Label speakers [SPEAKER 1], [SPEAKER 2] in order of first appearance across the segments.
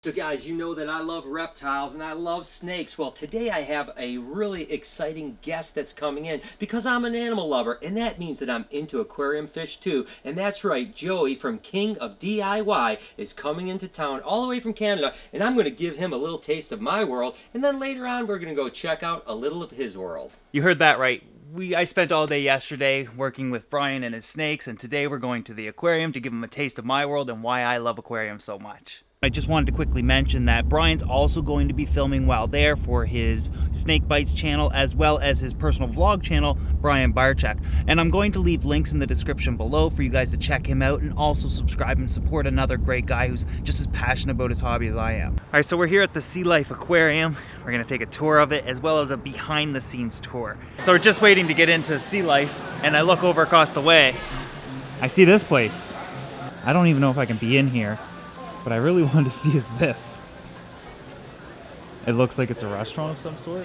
[SPEAKER 1] So guys, you know that I love reptiles and I love snakes. Well, today I have a really exciting guest that's coming in because I'm an animal lover, and that means that I'm into aquarium fish too. And that's right, Joey from King of DIY is coming into town all the way from Canada, and I'm going to give him a little taste of my world, and then later on we're going to go check out a little of his world.
[SPEAKER 2] You heard that right. I spent all day yesterday working with Brian and his snakes, and today we're going to the aquarium to give him a taste of my world and why I love aquariums so much. I just wanted to quickly mention that Brian's also going to be filming while there for his Snake Bites channel as well as his personal vlog channel, Brian Barczyk. And I'm going to leave links in the description below for you guys to check him out and also subscribe and support another great guy who's just as passionate about his hobby as I am. Alright, so we're here at the Sea Life Aquarium. We're going to take a tour of it as well as a behind the scenes tour. So we're just waiting to get into Sea Life, and I look over across the way. I see this place. I don't even know if I can be in here. What I really wanted to see is this. It looks like it's a restaurant of some sort.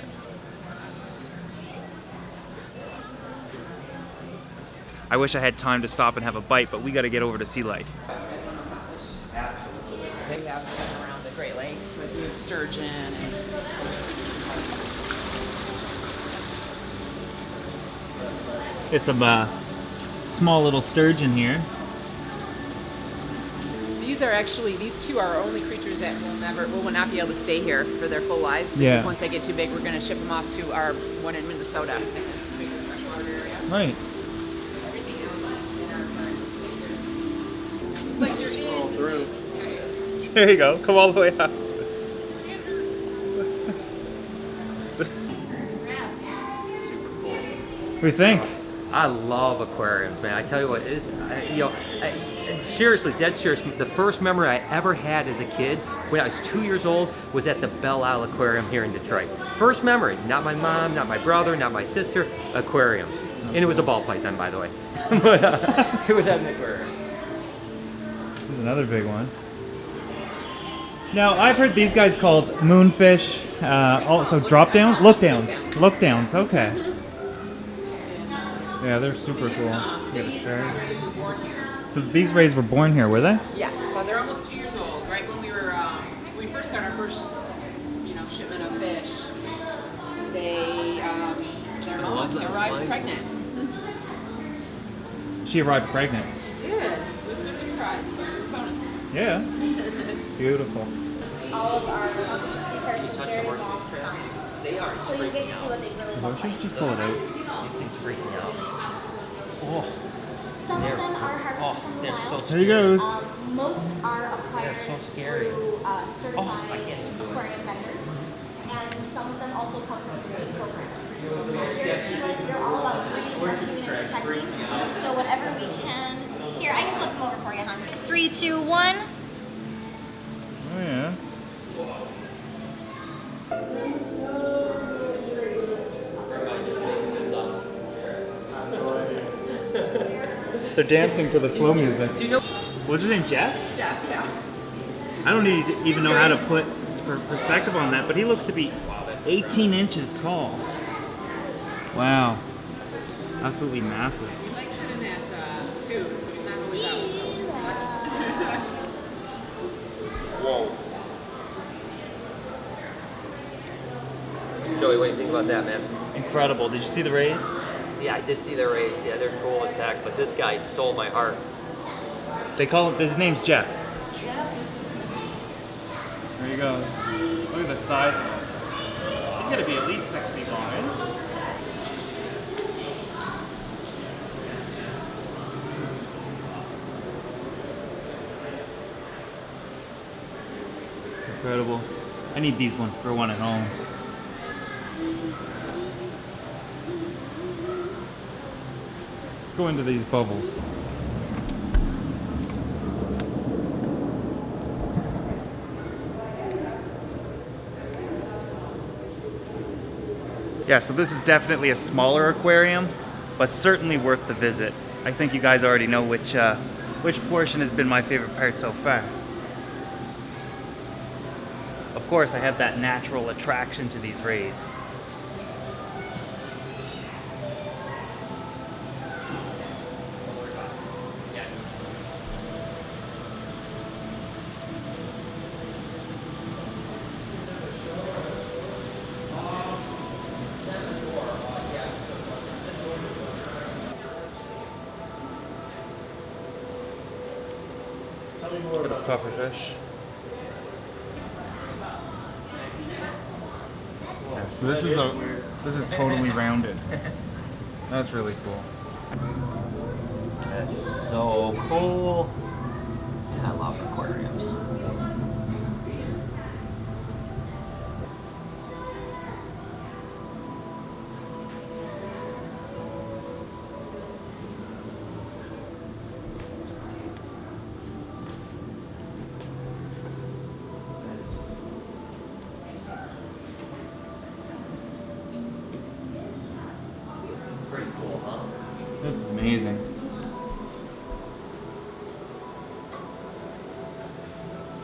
[SPEAKER 2] I wish I had time to stop and have a bite, but we got to get over to Sea Life.
[SPEAKER 3] Absolutely. We have them around the Great Lakes, like sturgeon and
[SPEAKER 2] There's some small little sturgeon here.
[SPEAKER 3] these two are only creatures that will not be able to stay here for their full lives. Because once they get too big, we're going to ship them off to our one in Minnesota. It's a bigger freshwater area.
[SPEAKER 2] Right.
[SPEAKER 3] Everything else is in our garden. It's like you're
[SPEAKER 1] Scroll through.
[SPEAKER 3] Okay.
[SPEAKER 2] There you go. Come all the way up.
[SPEAKER 1] Super cool.
[SPEAKER 2] What do you think?
[SPEAKER 1] I love aquariums, man. I tell you what, seriously, dead serious, the first memory I ever had as a kid when I was 2 years old was at the Belle Isle Aquarium here in Detroit. First memory, not my mom, not my brother, not my sister, aquarium. And it was a ball python, by the way. But it was at an aquarium.
[SPEAKER 2] Here's another big one. Now, I've heard these guys called moonfish, also drop down? Look downs. Look downs, okay. Yeah, they're super cool. So these rays were born here, were they?
[SPEAKER 3] Yeah, so they're almost 2 years old. Right when we first got our first, shipment of fish, their mom arrived pregnant.
[SPEAKER 2] She arrived pregnant.
[SPEAKER 3] She did. It was a bit of a surprise, but it was a bonus.
[SPEAKER 2] Yeah. Beautiful.
[SPEAKER 4] All of our chocolate chip sea stars with very long spines.
[SPEAKER 1] They are
[SPEAKER 4] So you get to see what they really
[SPEAKER 2] Well,
[SPEAKER 4] look
[SPEAKER 2] she's
[SPEAKER 4] like.
[SPEAKER 2] just pull it out.
[SPEAKER 1] These things freak me out. Oh,
[SPEAKER 4] Some of them are harvested from the
[SPEAKER 1] they're
[SPEAKER 4] wild.
[SPEAKER 1] so
[SPEAKER 2] Here he goes.
[SPEAKER 4] Most are acquired
[SPEAKER 1] They're so scary.
[SPEAKER 4] through certified
[SPEAKER 1] I can't do it.
[SPEAKER 4] aquarium vendors. And some of them also come from breeding programs. Here at Sea Life, we're all about breeding, rescuing, and protecting. So whatever we can. Here, I can flip them over for you, hon. 3, 2, 1.
[SPEAKER 2] Oh, yeah. They're dancing to the slow music.
[SPEAKER 1] Do you know?
[SPEAKER 2] What's his name, Jeff?
[SPEAKER 3] Jeff, yeah.
[SPEAKER 2] I don't even know how to put perspective on that, but he looks to be 18 inches tall. Wow. Absolutely massive.
[SPEAKER 3] He likes it in that tube, so he's not always out.
[SPEAKER 1] Whoa. Joey, what do you think about that, man?
[SPEAKER 2] Incredible. Did you see the rays?
[SPEAKER 1] Yeah, I did see the rays. Yeah, they're cool as heck, but this guy stole my heart.
[SPEAKER 2] They call it, his name's Jeff.
[SPEAKER 1] Jeff?
[SPEAKER 2] There he goes. Look at the size of him. He's got to be at least 6 feet long, right? Incredible. I need these ones for one at home. Let's go into these bubbles. Yeah, so this is definitely a smaller aquarium, but certainly worth the visit. I think you guys already know which portion has been my favorite part so far. Of course, I have that natural attraction to these rays. Got a pufferfish. Yeah, so this is totally rounded. That's really cool.
[SPEAKER 1] That's so cool. I love aquariums. Pretty cool, huh?
[SPEAKER 2] This is amazing.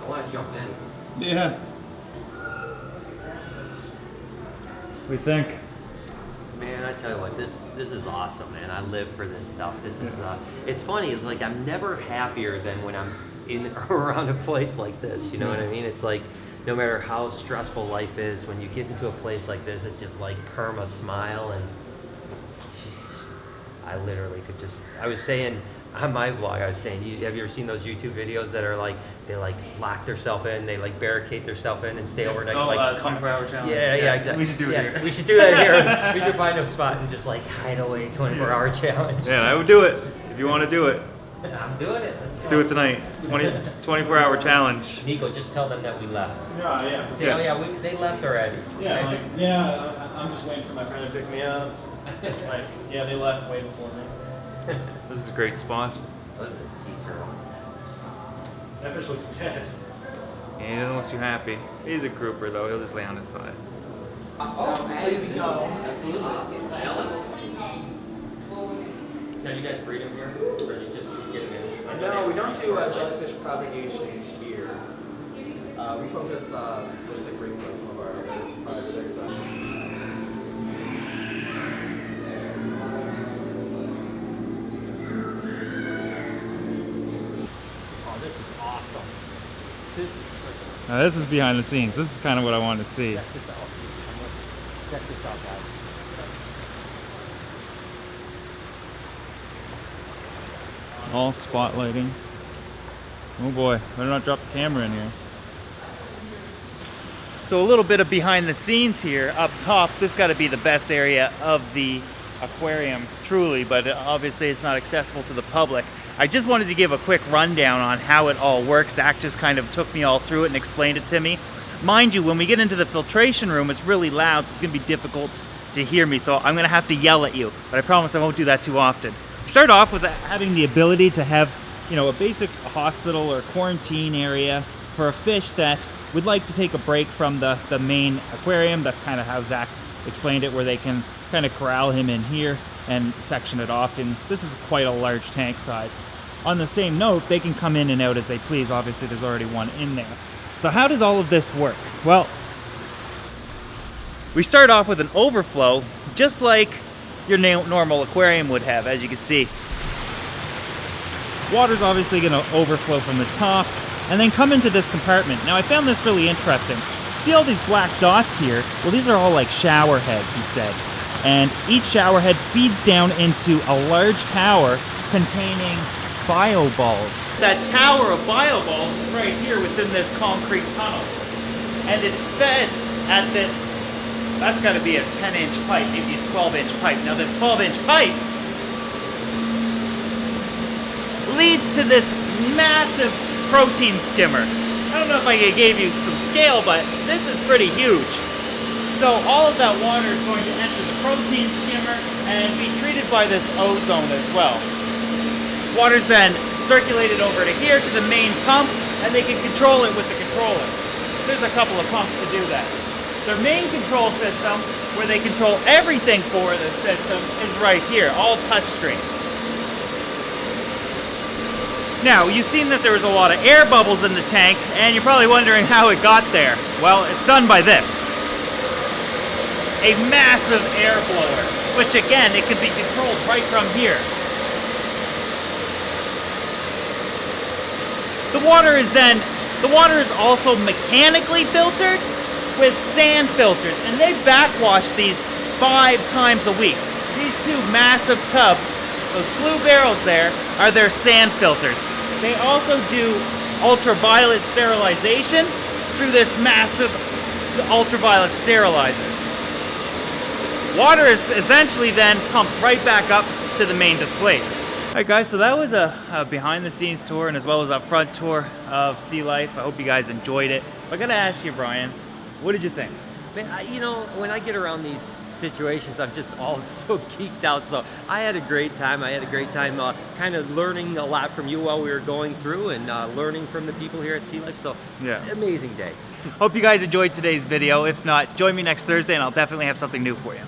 [SPEAKER 1] I want to jump in.
[SPEAKER 2] Yeah. We think.
[SPEAKER 1] Man, I tell you what, this is awesome, man. I live for this stuff. This is it's funny. It's like I'm never happier than when I'm in or around a place like this. You know what I mean? It's like no matter how stressful life is, when you get into a place like this, it's just like perma smile and. I literally could just. I was saying on my vlog, I was saying, have you ever seen those YouTube videos that are like they like lock themselves in, they like barricade themselves in and stay overnight?
[SPEAKER 2] Oh,
[SPEAKER 1] like
[SPEAKER 2] 24-hour challenge.
[SPEAKER 1] Yeah, exactly.
[SPEAKER 2] We should do it here.
[SPEAKER 1] We should do that here. We should find a spot and just like hide away 24-hour challenge.
[SPEAKER 2] Yeah, I would do it if you want to do it.
[SPEAKER 1] I'm doing it.
[SPEAKER 2] Let's do it tonight. 24-hour challenge.
[SPEAKER 1] Nico, just tell them that we left.
[SPEAKER 5] Yeah.
[SPEAKER 1] Say, oh yeah, they left already.
[SPEAKER 5] Yeah, I'm just waiting for my friend to pick me up. Like, yeah, they left way before me.
[SPEAKER 2] This is a great spot.
[SPEAKER 1] Look at this sea turtle.
[SPEAKER 5] That fish looks dead.
[SPEAKER 2] Yeah, he doesn't look too happy. He's a grouper though. He'll just lay on his side.
[SPEAKER 3] So as you go, absolutely.
[SPEAKER 1] Now, do you guys breed them here, or do you just get them in?
[SPEAKER 6] No, we don't do jellyfish propagation here. We focus with the green on some of our other projects.
[SPEAKER 1] Oh, this is awesome.
[SPEAKER 2] Now this is behind the scenes. This is kind of what I wanted to see.
[SPEAKER 1] Check this out. Check this out, guys.
[SPEAKER 2] All spotlighting. Oh boy, better not drop the camera in here. So a little bit of behind the scenes here. Up top, this got to be the best area of the aquarium, truly, but obviously it's not accessible to the public. I just wanted to give a quick rundown on how it all works. Zach just kind of took me all through it and explained it to me. Mind you, when we get into the filtration room, it's really loud, so it's going to be difficult to hear me, so I'm going to have to yell at you, but I promise I won't do that too often. Start off with having the ability to have, you know, a basic hospital or quarantine area for a fish that would like to take a break from the main aquarium. That's kind of how Zach explained it, where they can kind of corral him in here and section it off. And this is quite a large tank size. On the same note, they can come in and out as they please. Obviously, there's already one in there. So how does all of this work? Well, we start off with an overflow, just like your normal aquarium would have, as you can see. Water's obviously going to overflow from the top and then come into this compartment. Now, I found this really interesting. See all these black dots here? Well, these are all like shower heads, he said. And each shower head feeds down into a large tower containing bioballs. That tower of bioballs is right here within this concrete tunnel. And it's fed at this, that's got to be a 10-inch pipe, maybe a 12-inch pipe. Now this 12-inch pipe leads to this massive protein skimmer. I don't know if I gave you some scale, but this is pretty huge. So all of that water is going to enter the protein skimmer and be treated by this ozone as well. Water's then circulated over to here to the main pump, and they can control it with the controller. There's a couple of pumps to do that. Their main control system, where they control everything for the system, is right here, all touchscreen. Now, you've seen that there was a lot of air bubbles in the tank, and you're probably wondering how it got there. Well, it's done by this. A massive air blower, which again, it can be controlled right from here. The water is also mechanically filtered with sand filters, and they backwash these 5 times a week. These 2 massive tubs, those blue barrels there, are their sand filters. They also do ultraviolet sterilization through this massive ultraviolet sterilizer. Water is essentially then pumped right back up to the main displays. Alright guys, so that was a behind the scenes tour and as well as a front tour of Sea Life. I hope you guys enjoyed it. I gotta ask you, Brian, what did you think?
[SPEAKER 1] Man, you know, when I get around these situations, I'm just all so geeked out. So I had a great time. I had a great time kind of learning a lot from you while we were going through and learning from the people here at Sea Life. So
[SPEAKER 2] Yeah.
[SPEAKER 1] Amazing day.
[SPEAKER 2] Hope you guys enjoyed today's video. If not, join me next Thursday and I'll definitely have something new for you.